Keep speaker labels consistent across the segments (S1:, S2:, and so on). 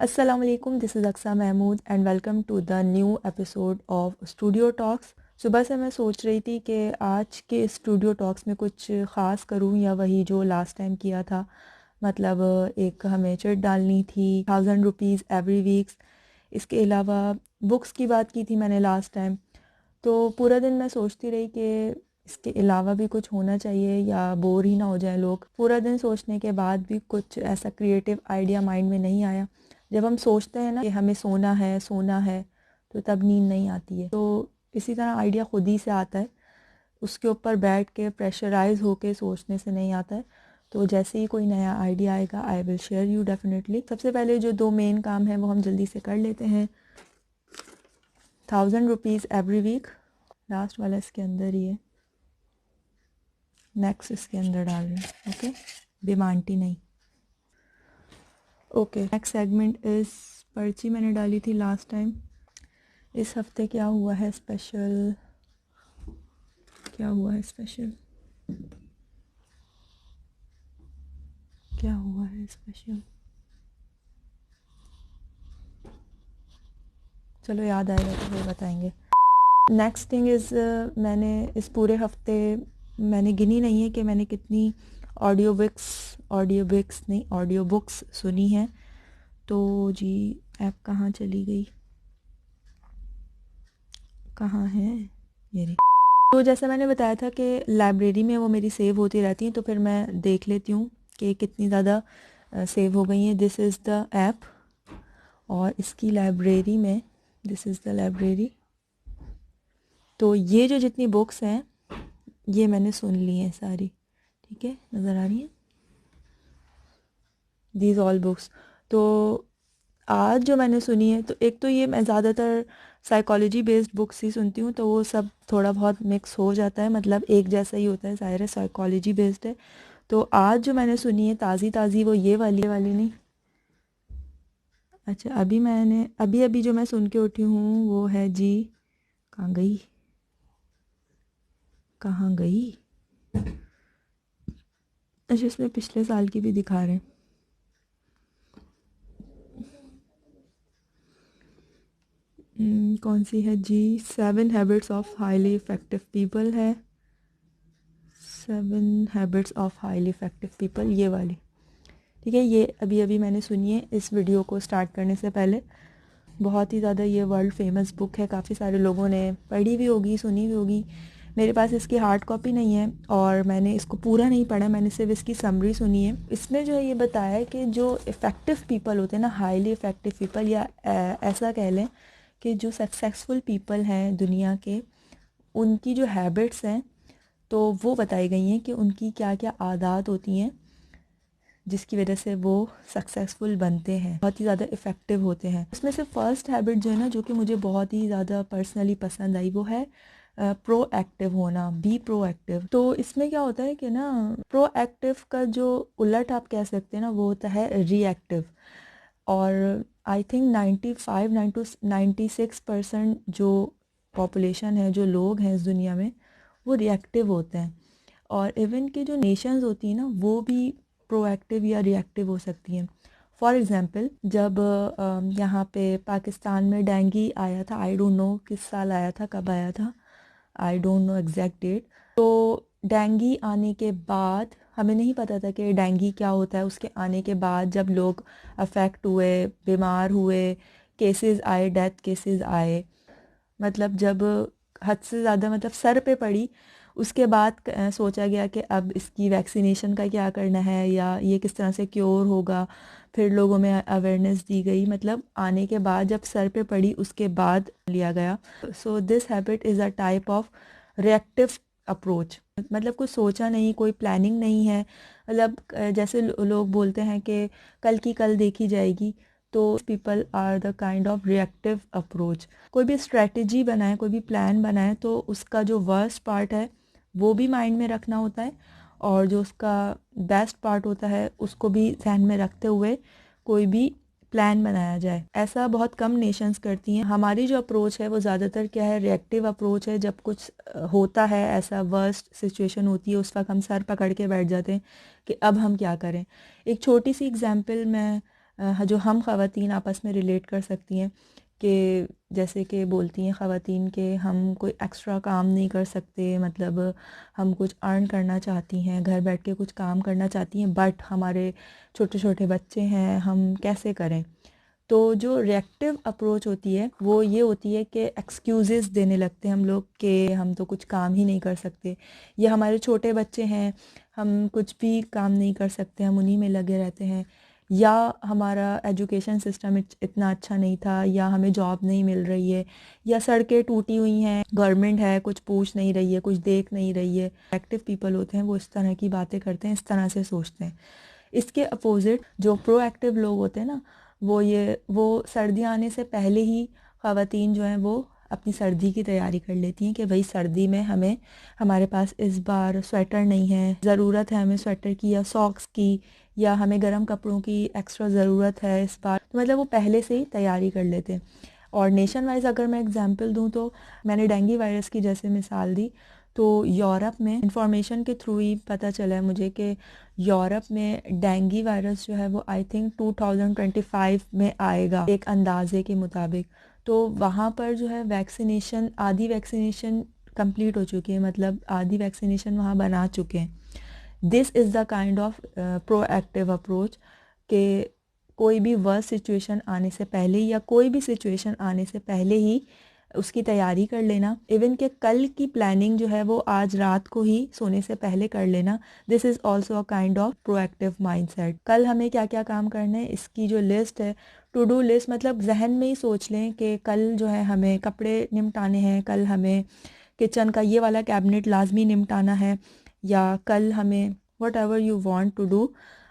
S1: अस्सलाम वालेकुम, this is Aqsa Mahmood and welcome to the new episode of studio talks. सुबह से मैं सोच रही थी कि आज के स्टूडियो टॉक्स में कुछ ख़ास करूं या वही जो लास्ट टाइम किया था, मतलब एक हमें चिट डालनी थी 1000 रुपीज़ एवरी वीक्स। इसके अलावा बुक्स की बात की थी मैंने लास्ट टाइम। तो पूरा दिन मैं सोचती रही कि इसके अलावा भी कुछ होना चाहिए या बोर ही ना हो जाए लोग। पूरा दिन सोचने के बाद भी कुछ ऐसा क्रिएटिव आइडिया माइंड में नहीं आया। जब हम सोचते हैं ना कि हमें सोना है तो तब नींद नहीं आती है। तो इसी तरह आइडिया खुद ही से आता है, उसके ऊपर बैठ के प्रेशराइज होके सोचने से नहीं आता है। तो जैसे ही कोई नया आइडिया आएगा I will share you definitely. सबसे पहले जो दो मेन काम हैं वो हम जल्दी से कर लेते हैं। 1000 रुपीज़ एवरी वीक, लास्ट वाला इसके अंदर ही है, नेक्स्ट इसके अंदर डाल रहे हैं। ओके, बेमानती नहीं। ओके, नेक्स्ट सेगमेंट इस पर्ची मैंने डाली थी लास्ट टाइम। इस हफ्ते क्या हुआ है स्पेशल, क्या हुआ है स्पेशल, क्या हुआ है स्पेशल, चलो याद आएगा तो फिर बताएंगे। नेक्स्ट थिंग इज़, मैंने इस पूरे हफ्ते मैंने गिनी नहीं है कि मैंने कितनी ऑडियो बुक्स सुनी है। तो जी ऐप कहाँ चली गई, कहाँ है ये रही। तो जैसे मैंने बताया था कि लाइब्रेरी में वो मेरी सेव होती रहती हैं, तो फिर मैं देख लेती हूँ कि कितनी ज़्यादा सेव हो गई हैं। दिस इज़ द ऐप और इसकी लाइब्रेरी में, दिस इज़ द लाइब्रेरी। तो ये जो जितनी बुक्स हैं ये मैंने सुन ली हैं सारी, ठीक है, नज़र आ रही हैं दीज ऑल बुक्स। तो आज जो मैंने सुनी है, तो एक तो ये मैं ज़्यादातर साइकोलॉजी बेस्ड बुक्स ही सुनती हूँ, तो वो सब थोड़ा बहुत मिक्स हो जाता है, मतलब एक जैसा ही होता है, ज़ाहिर है साइकोलॉजी बेस्ड है। तो आज जो मैंने सुनी है ताज़ी ताज़ी वो ये वाली नहीं, अच्छा अभी मैंने अभी अभी जो मैं सुन के उठी हूँ वो है जी, कहाँ गई, कहाँ गई, अच्छा इसमें पिछले साल की भी दिखा रहे हैं। कौन सी है जी, 7 habits of highly effective people है, 7 habits of highly effective people, ये वाली, ठीक है। ये अभी अभी मैंने सुनी है इस वीडियो को स्टार्ट करने से पहले। बहुत ही ज़्यादा ये वर्ल्ड फेमस बुक है, काफ़ी सारे लोगों ने पढ़ी भी होगी, सुनी भी होगी। मेरे पास इसकी हार्ड कॉपी नहीं है और मैंने इसको पूरा नहीं पढ़ा, मैंने सिर्फ इसकी समरी सुनी है। इसमें जो है ये बताया है कि जो इफ़ेक्टिव पीपल होते हैं ना, हाईली इफ़ेक्टिव पीपल, या ऐसा कह लें कि जो सक्सेसफुल पीपल हैं दुनिया के, उनकी जो हैबिट्स हैं तो वो बताई गई हैं कि उनकी क्या क्या आदत होती हैं जिसकी वजह से वो सक्सेसफुल बनते हैं, बहुत ही ज़्यादा इफ़ेक्टिव होते हैं। उसमें से फ़र्स्ट हैबिट जो है ना, जो कि मुझे बहुत ही ज़्यादा पर्सनली पसंद आई, वो है प्रोएक्टिव होना, बी प्रोएक्टिव। तो इसमें क्या होता है कि ना, प्रोएक्टिव का जो उलट आप कह सकते हैं ना, वो होता है रिएक्टिव। और आई थिंक 96% जो पॉपुलेशन है, जो लोग हैं इस दुनिया में, वो रिएक्टिव होते हैं। और इवन की जो नेशंस होती हैं ना, वो भी प्रोएक्टिव या रिएक्टिव हो सकती हैं। फॉर एग्ज़ाम्पल, जब यहाँ पे पाकिस्तान में डेंगू आया था, आई डोंट नो किस साल आया था, कब आया था, I don't know exact date. तो डेंगू आने के बाद हमें नहीं पता था कि डेंगू क्या होता है। उसके आने के बाद जब लोग अफेक्ट हुए, बीमार हुए, केसेस आए, डेथ केसेस आए, मतलब जब हद से ज़्यादा मतलब सर पे पड़ी, उसके बाद सोचा गया कि अब इसकी वैक्सीनेशन का क्या करना है या ये किस तरह से क्योर होगा। फिर लोगों में अवेयरनेस दी गई, मतलब आने के बाद जब सर पे पड़ी उसके बाद लिया गया। So this habit is a type of reactive approach, मतलब कुछ सोचा नहीं, कोई प्लानिंग नहीं है, मतलब जैसे लोग बोलते हैं कि कल की कल देखी जाएगी। तो people are the kind of reactive approach. कोई भी स्ट्रेटजी बनाए, कोई भी प्लान बनाए, तो उसका जो वर्स्ट पार्ट है वो भी माइंड में रखना होता है, और जो उसका बेस्ट पार्ट होता है उसको भी ध्यान में रखते हुए कोई भी प्लान बनाया जाए। ऐसा बहुत कम नेशंस करती हैं। हमारी जो अप्रोच है वो ज़्यादातर क्या है, रिएक्टिव अप्रोच है। जब कुछ होता है, ऐसा वर्स्ट सिचुएशन होती है, उस वक्त हम सर पकड़ के बैठ जाते हैं कि अब हम क्या करें। एक छोटी सी एग्जांपल मैं जो हम ख़वातीन आपस में रिलेट कर सकती हैं कि जैसे कि बोलती हैं ख़वातीन के हम कोई एक्स्ट्रा काम नहीं कर सकते, मतलब हम कुछ अर्न करना चाहती हैं, घर बैठ के कुछ काम करना चाहती हैं, बट हमारे छोटे छोटे बच्चे हैं, हम कैसे करें। तो जो रिएक्टिव अप्रोच होती है वो ये होती है कि एक्सक्यूज़ेस देने लगते हैं हम लोग कि हम तो कुछ काम ही नहीं कर सकते, या हमारे छोटे बच्चे हैं, हम कुछ भी काम नहीं कर सकते, हम उन्हीं में लगे रहते हैं, या हमारा एजुकेशन सिस्टम इतना अच्छा नहीं था, या हमें जॉब नहीं मिल रही है, या सड़कें टूटी हुई हैं, गवर्नमेंट है कुछ पूछ नहीं रही है, कुछ देख नहीं रही है। एक्टिव पीपल होते हैं वो इस तरह की बातें करते हैं, इस तरह से सोचते हैं। इसके अपोजिट जो प्रोएक्टिव लोग होते हैं ना, वो सर्दियाँ आने से पहले ही ख़वातीन जो हैं वो अपनी सर्दी की तैयारी कर लेती हैं कि भाई सर्दी में हमारे पास इस बार स्वेटर नहीं है, ज़रूरत है हमें स्वेटर की या सॉक्स की, या हमें गर्म कपड़ों की एक्स्ट्रा ज़रूरत है इस बार, तो मतलब वो पहले से ही तैयारी कर लेते हैं। और नेशन वाइज अगर मैं एग्जांपल दूं तो मैंने डेंगू वायरस की जैसे मिसाल दी, तो यूरोप में इंफॉर्मेशन के थ्रू ही पता चला है मुझे कि यूरोप में डेंगू वायरस जो है वो आई थिंक 2025 में आएगा एक अंदाजे के मुताबिक। तो वहाँ पर जो है वैक्सीनेशन, आधी वैक्सीनेशन कंप्लीट हो चुकी है, मतलब आधी वैक्सीनेशन वहाँ बना चुके हैं। This is the kind of proactive approach कि कोई भी वर्स्ट सिचुएशन आने से पहले या कोई भी सिचुएशन आने से पहले ही उसकी तैयारी कर लेना, इवन के कल की प्लानिंग जो है वो आज रात को ही सोने से पहले कर लेना। This is also a kind of proactive mindset. कल हमें क्या क्या काम करने हैं इसकी जो लिस्ट है, टू डू लिस्ट, मतलब जहन में ही सोच लें कि कल जो है हमें कपड़े निपटाने हैं, कल हमें किचन का ये वाला कैबिनेट लाजमी निपटाना है, या कल हमें whatever you want to do,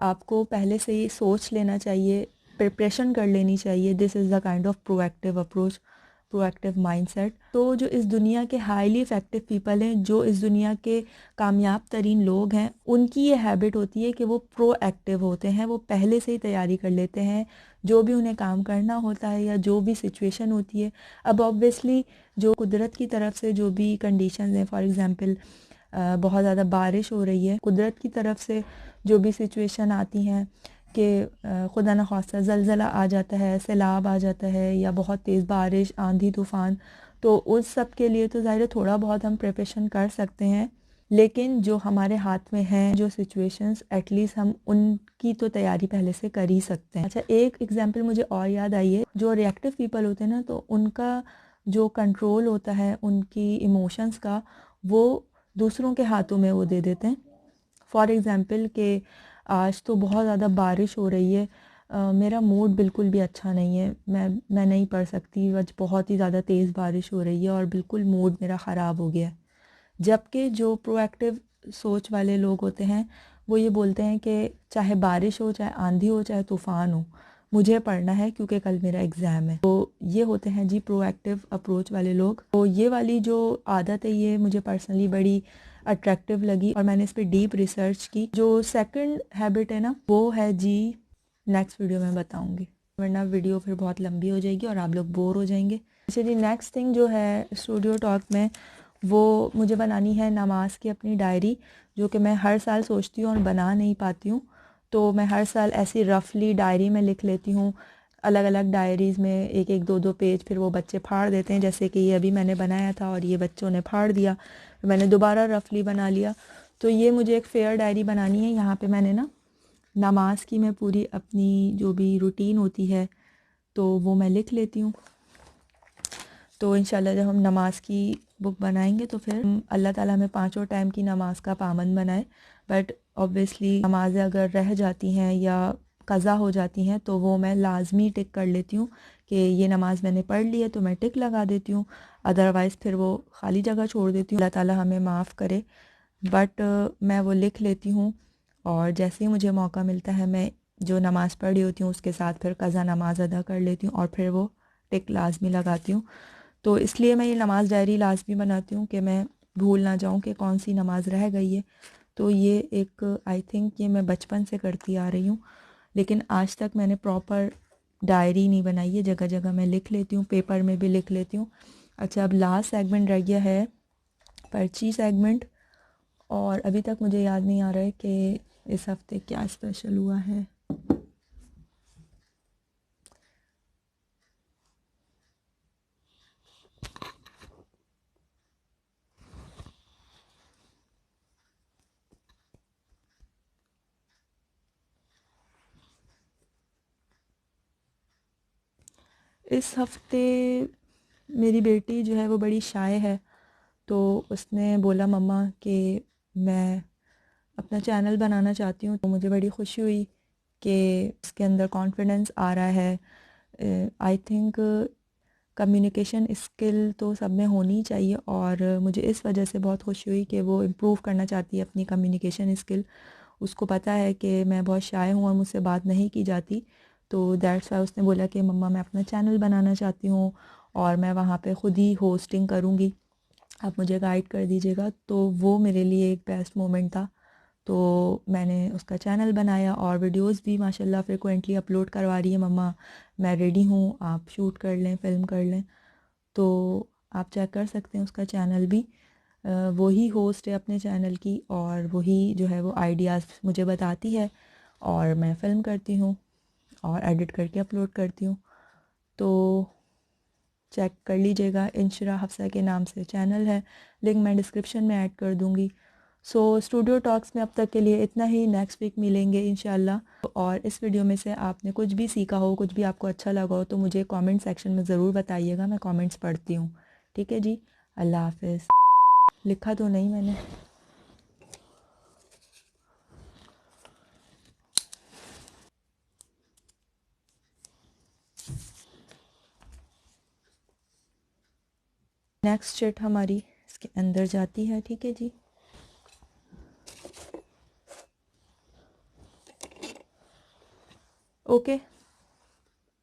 S1: आपको पहले से ही सोच लेना चाहिए, प्रिपरेशन कर लेनी चाहिए। This is the kind of proactive approach, proactive mindset. तो जो इस दुनिया के हाईली इफ़ेक्टिव पीपल हैं, जो इस दुनिया के कामयाब तरीन लोग हैं, उनकी ये हैबिट होती है कि वो प्रोएक्टिव होते हैं, वो पहले से ही तैयारी कर लेते हैं जो भी उन्हें काम करना होता है या जो भी सिचुएशन होती है। अब ऑब्वियसली जो कुदरत की तरफ से जो भी कंडीशंस हैं, फॉर एग्ज़ाम्पल बहुत ज़्यादा बारिश हो रही है, कुदरत की तरफ से जो भी सिचुएशन आती हैं कि खुदा न खास्ता ज़लज़ला आ जाता है, सैलाब आ जाता है, या बहुत तेज़ बारिश, आंधी तूफ़ान, तो उस सब के लिए तो ज़ाहिर है थोड़ा बहुत हम प्रिपरेशन कर सकते हैं, लेकिन जो हमारे हाथ में हैं जो सिचुएशंस, एटलीस्ट हम उनकी तो तैयारी पहले से कर ही सकते हैं। अच्छा, एक एग्जांपल मुझे और याद आई है, जो रिएक्टिव पीपल होते हैं ना, तो उनका जो कंट्रोल होता है उनकी इमोशंस का, वो दूसरों के हाथों में वो दे देते हैं। फॉर एग्ज़ाम्पल कि आज तो बहुत ज़्यादा बारिश हो रही है, मेरा मूड बिल्कुल भी अच्छा नहीं है, मैं नहीं पढ़ सकती, आज बहुत ही ज़्यादा तेज़ बारिश हो रही है और बिल्कुल मूड मेरा ख़राब हो गया है। जबकि जो प्रोएक्टिव सोच वाले लोग होते हैं वो ये बोलते हैं कि चाहे बारिश हो, चाहे आंधी हो, चाहे तूफ़ान हो, मुझे पढ़ना है क्योंकि कल मेरा एग्ज़ाम है। तो ये होते हैं जी प्रोएक्टिव अप्रोच वाले लोग। तो ये वाली जो आदत है ये मुझे पर्सनली बड़ी अट्रैक्टिव लगी और मैंने इस पर डीप रिसर्च की। जो सेकंड हैबिट है ना, वो है जी, नेक्स्ट वीडियो में बताऊंगी, वरना वीडियो फिर बहुत लंबी हो जाएगी और आप लोग बोर हो जाएंगे। अच्छा जी, नेक्स्ट थिंग जो है स्टूडियो टॉक में, वो मुझे बनानी है नमाज की अपनी डायरी, जो कि मैं हर साल सोचती हूँ और बना नहीं पाती हूँ। तो मैं हर साल ऐसी रफली डायरी में लिख लेती हूँ, अलग अलग डायरीज़ में एक एक दो दो पेज, फिर वो बच्चे फाड़ देते हैं, जैसे कि ये अभी मैंने बनाया था और ये बच्चों ने फाड़ दिया, फिर मैंने दोबारा रफली बना लिया। तो ये मुझे एक फेयर डायरी बनानी है। यहाँ पे मैंने ना नमाज की मैं पूरी अपनी जो भी रूटीन होती है तो वो मैं लिख लेती हूँ। तो इंशाल्लाह जब हम नमाज की बुक बनाएंगे तो फिर अल्लाह ताला हमें पाँचों टाइम की नमाज का पाबंद बनाए। बट ऑब्वियसली नमाज़ें अगर रह जाती हैं या कज़ा हो जाती हैं तो वो मैं लाजमी टिक कर लेती हूँ कि ये नमाज़ मैंने पढ़ ली है, तो मैं टिक लगा देती हूँ। अदरवाइज़ फिर वो खाली जगह छोड़ देती हूँ। अल्लाह ताला हमें माफ़ करे। बट मैं वो लिख लेती हूँ और जैसे ही मुझे मौका मिलता है मैं जो नमाज़ पढ़ी होती हूँ उसके साथ फिर कज़ा नमाज अदा कर लेती हूँ और फिर वो टिक लाजमी लगाती हूँ। तो इसलिए मैं ये नमाज डायरी लाजमी बनाती हूँ कि मैं भूल ना जाऊँ कि कौन सी नमाज़ रह गई है। तो ये एक आई थिंक ये मैं बचपन से करती आ रही हूँ, लेकिन आज तक मैंने प्रॉपर डायरी नहीं बनाई है। जगह जगह मैं लिख लेती हूँ, पेपर में भी लिख लेती हूँ। अच्छा, अब लास्ट सेगमेंट रह गया है पर्ची सेगमेंट, और अभी तक मुझे याद नहीं आ रहा है कि इस हफ्ते क्या स्पेशल हुआ है। इस हफ्ते मेरी बेटी जो है वो बड़ी शाय है, तो उसने बोला मम्मा कि मैं अपना चैनल बनाना चाहती हूँ। तो मुझे बड़ी खुशी हुई कि उसके अंदर कॉन्फिडेंस आ रहा है। आई थिंक कम्युनिकेशन स्किल तो सब में होनी चाहिए, और मुझे इस वजह से बहुत खुशी हुई कि वो इम्प्रूव करना चाहती है अपनी कम्युनिकेशन स्किल। उसको पता है कि मैं बहुत शाय हूँ और मुझसे बात नहीं की जाती, तो दैट्स वाई उसने बोला कि मम्मा मैं अपना चैनल बनाना चाहती हूँ और मैं वहाँ पे ख़ुद ही होस्टिंग करूँगी, आप मुझे गाइड कर दीजिएगा। तो वो मेरे लिए एक बेस्ट मोमेंट था। तो मैंने उसका चैनल बनाया और वीडियोस भी माशाल्लाह फ्रिक्वेंटली अपलोड करवा रही है। मम्मा मैं रेडी हूँ, आप शूट कर लें, फ़िल्म कर लें। तो आप चेक कर सकते हैं उसका चैनल भी। वही होस्ट है अपने चैनल की, और वही जो है वो आइडियाज़ मुझे बताती है और मैं फ़िल्म करती हूँ और एडिट करके अपलोड करती हूँ। तो चेक कर लीजिएगा, इंशरा हफ्सा के नाम से चैनल है, लिंक मैं डिस्क्रिप्शन में ऐड कर दूँगी। सो स्टूडियो टॉक्स में अब तक के लिए इतना ही, नेक्स्ट वीक मिलेंगे इंशाल्लाह। और इस वीडियो में से आपने कुछ भी सीखा हो, कुछ भी आपको अच्छा लगा हो, तो मुझे कमेंट सेक्शन में ज़रूर बताइएगा, मैं कमेंट्स पढ़ती हूँ। ठीक है जी, अल्लाह हाफिज़। लिखा तो नहीं मैंने। नेक्स्ट चैट हमारी इसके अंदर जाती है। ठीक है जी, ओके।